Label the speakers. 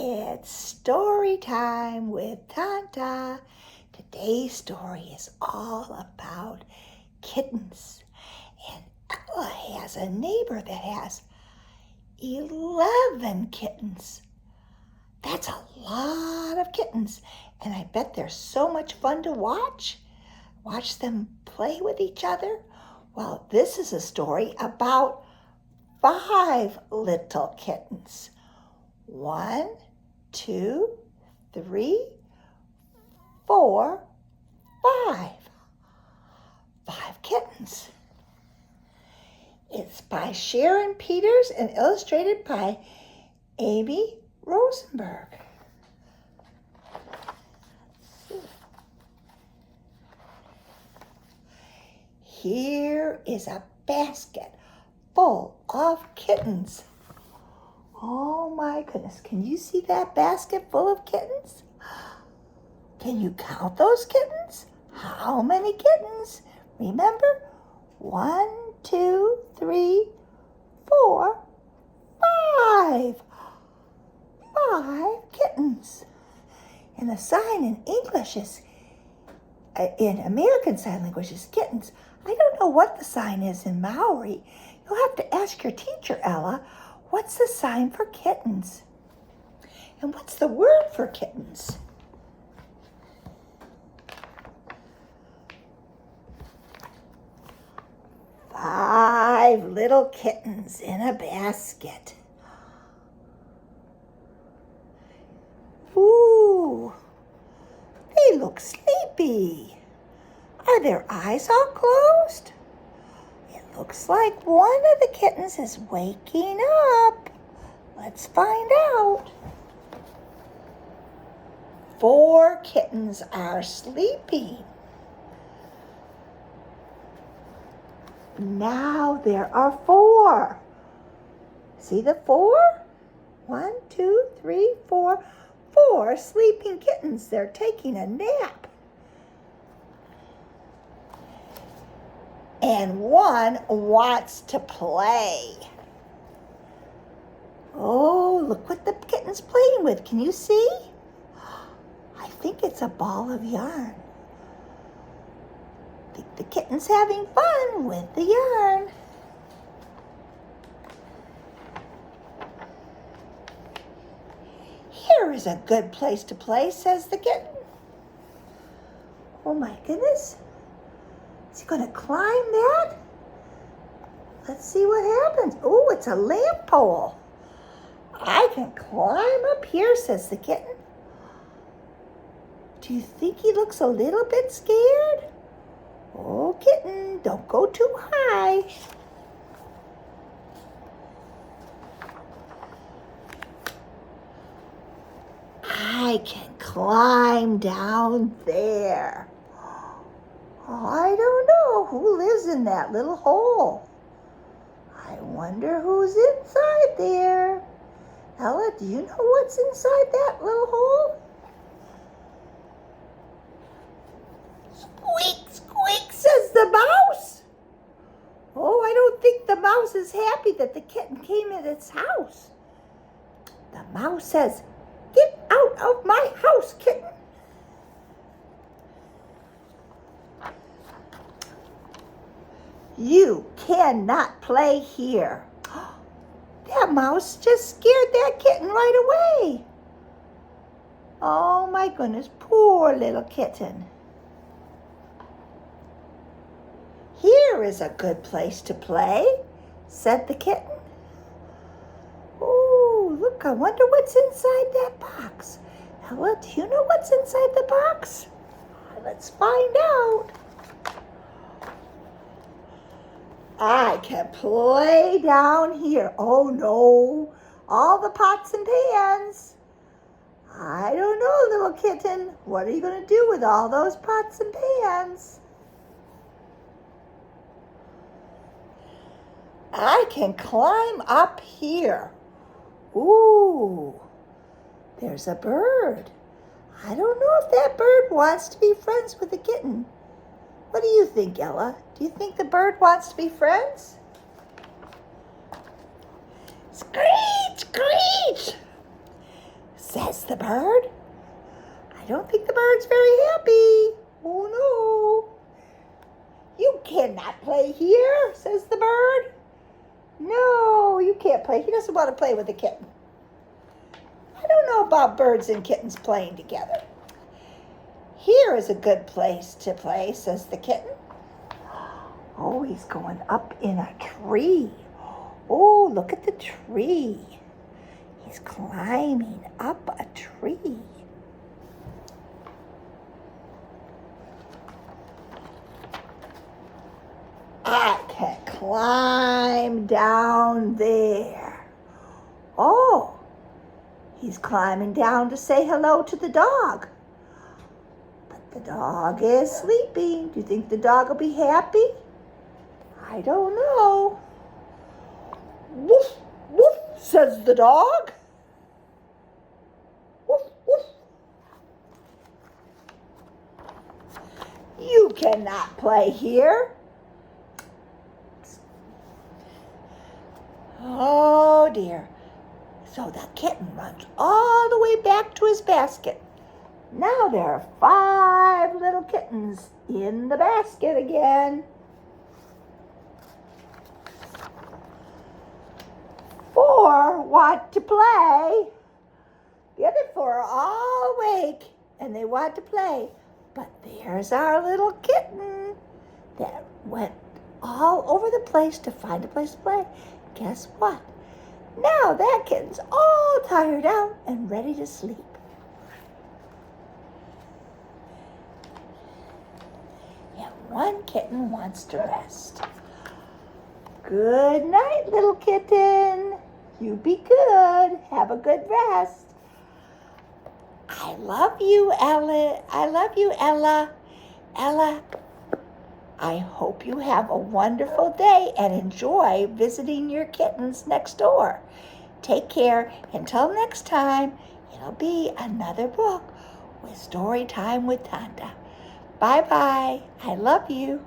Speaker 1: It's story time with Tanta. Today's story is all about kittens. And Ella has a neighbor that has 11 kittens. That's a lot of kittens. And I bet they're so much fun to watch. Watch them play with each other. Well, this is a story about 5 little kittens. 1, 2, 3, 4, 5. 5 kittens. It's by Sharon Peters and illustrated by Amye Rosenberg. Here is a basket full of kittens. Oh my goodness, can you see that basket full of kittens? Can you count those kittens? How many kittens? Remember? 1, 2, 3, 4, 5. 5 kittens. And the sign in English is, in American Sign Language is kittens. I don't know what the sign is in Maori. You'll have to ask your teacher, Ella. What's the sign for kittens? And what's the word for kittens? Five little kittens in a basket. Ooh, they look sleepy. Are their eyes all closed? It looks like one of the kittens is waking up. Let's find out. 4 kittens are sleeping. Now there are 4. See the 4? 1, 2, 3, 4. 4 sleeping kittens. They're taking a nap. And 1 wants to play. Oh, look what the kitten's playing with. Can you see? I think it's a ball of yarn. I think the kitten's having fun with the yarn. Here is a good place to play, says the kitten. Oh my goodness. Is he going to climb that? Let's see what happens. Oh, it's a lamp pole. I can climb up here, says the kitten. Do you think he looks a little bit scared? Oh, kitten, don't go too high. I can climb down there. I don't know who lives in that little hole. I wonder who's inside there. Ella, do you know what's inside that little hole? Squeak, squeak, says the mouse. Oh, I don't think the mouse is happy that the kitten came in its house. The mouse says, "Get out of my house, kitten." You cannot play here. That mouse just scared that kitten right away. Oh my goodness, poor little kitten. Here is a good place to play, said the kitten. Oh, look, I wonder what's inside that box. Ella, do you know what's inside the box? Let's find out. I can play down here. Oh no, all the pots and pans. I don't know, little kitten. What are you going to do with all those pots and pans? I can climb up here. Ooh, there's a bird. I don't know if that bird wants to be friends with the kitten. What do you think, Ella? Do you think the bird wants to be friends? Screech, screech, the bird. I don't think the bird's very happy. Oh no. You cannot play here, says the bird. No, you can't play. He doesn't want to play with the kitten. I don't know about birds and kittens playing together. Here is a good place to play, says the kitten. Oh, he's going up in a tree. Oh, look at the tree. He's climbing up a tree. I can climb down there. Oh, he's climbing down to say hello to the dog. But the dog is sleeping. Do you think the dog will be happy? I don't know. Woof, woof, says the dog. Woof, woof. You cannot play here. Oh dear. So the kitten runs all the way back to his basket. Now there are 5 little kittens in the basket again. 4 want to play. The other 4 are all awake and they want to play. But there's our little kitten that went all over the place to find a place to play. Guess what? Now that kitten's all tired out and ready to sleep. And one kitten wants to rest. Good night, little kitten. You be good. Have a good rest. I love you, Ella. I love you, Ella. Ella, I hope you have a wonderful day and enjoy visiting your kittens next door. Take care. Until next time, it'll be another book with Story Time with Tanta. Bye-bye. I love you.